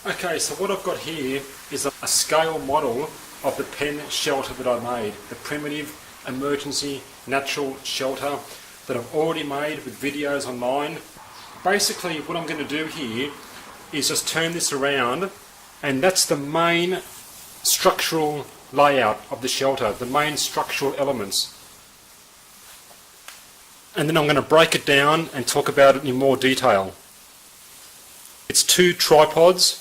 Okay, so what I've got here is a scale model of the P.E.N. shelter that I made, the primitive emergency natural shelter that I've already made with videos online. Basically what I'm going to do here is just turn this around, and that's the main structural layout of the shelter, the main structural elements. And then I'm going to break it down and talk about it in more detail. It's 2 tripods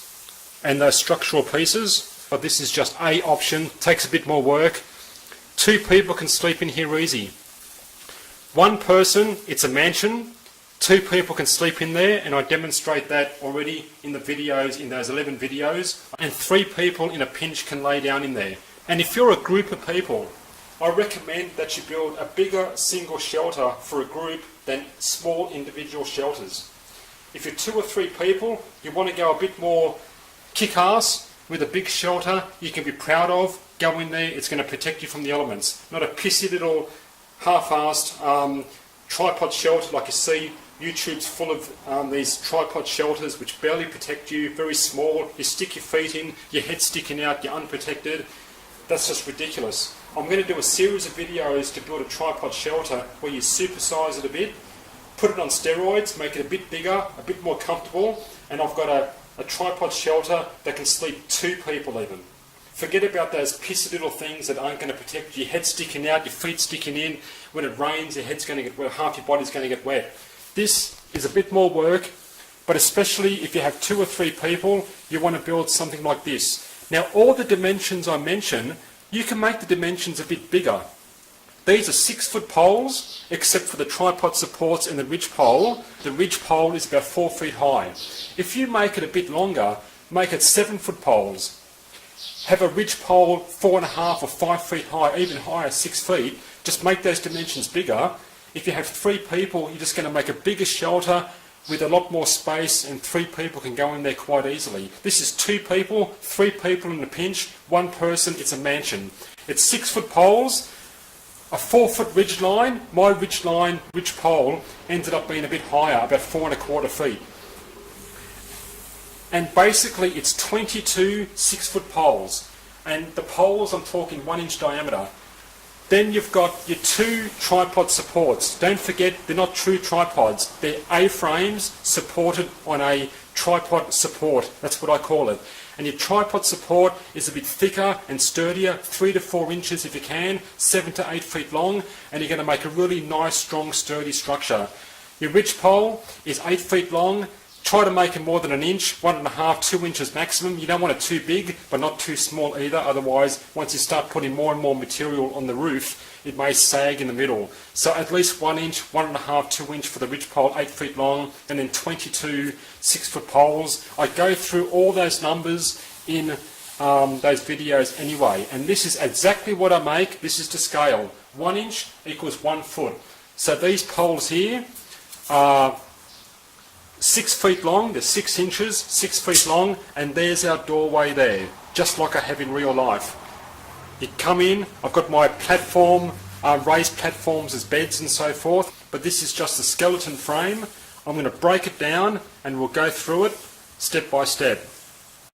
and those structural pieces, but this is just a option, takes a bit more work. 2 people can sleep in here easy. 1 person, it's a mansion, 2 people can sleep in there, and I demonstrate that already in the videos, in those 11 videos, and 3 people in a pinch can lay down in there. And if you're a group of people, I recommend that you build a bigger single shelter for a group than small individual shelters. If you're 2 or 3 people, you want to go a bit more kick-ass with a big shelter you can be proud of. Go in there, it's going to protect you from the elements. Not a pissy little half-assed tripod shelter like you see. YouTube's full of these tripod shelters which barely protect you, very small. You stick your feet in, your head's sticking out, you're unprotected. That's just ridiculous. I'm going to do a series of videos to build a tripod shelter where you supersize it a bit, put it on steroids, make it a bit bigger, a bit more comfortable, and I've got a tripod shelter that can sleep 2 people even. Forget about those pissy little things that aren't going to protect you. Your head sticking out, your feet sticking in. When it rains, your head's going to get wet, half your body's going to get wet. This is a bit more work, but especially if you have 2 or 3 people, you want to build something like this. Now, all the dimensions I mention, you can make the dimensions a bit bigger. These are 6-foot poles, except for the tripod supports and the ridge pole. The ridge pole is about 4 feet high. If you make it a bit longer, make it 7-foot poles. Have a ridge pole 4.5 or 5 feet high, even higher, 6 feet. Just make those dimensions bigger. If you have 3 people, you're just going to make a bigger shelter with a lot more space, and 3 people can go in there quite easily. This is 2 people, 3 people in a pinch, 1 person, it's a mansion. It's 6-foot poles, a 4-foot ridge line. My ridge pole ended up being a bit higher, about 4.25 feet. And basically it's 22 6-foot poles. And the poles, I'm talking 1-inch diameter. Then you've got your 2 tripod supports. Don't forget, they're not true tripods. They're A-frames supported on a tripod support. That's what I call it. And your tripod support is a bit thicker and sturdier, 3 to 4 inches if you can, 7 to 8 feet long, and you're going to make a really nice, strong, sturdy structure. Your ridge pole is 8 feet long. Try to make it more than 1 inch, 1.5, 2 inches maximum. You don't want it too big, but not too small either. Otherwise, once you start putting more and more material on the roof, it may sag in the middle. So at least 1 inch, 1.5, 2 inch for the ridge pole, 8 feet long, and then 22 6-foot poles. I go through all those numbers in those videos anyway. And this is exactly what I make. This is to scale. 1 inch equals 1 foot. So these poles here are 6 feet long, they're 6 inches, 6 feet long, and there's our doorway there, just like I have in real life. You come in, I've got my platform, raised platforms as beds and so forth, but this is just a skeleton frame. I'm going to break it down and we'll go through it step by step.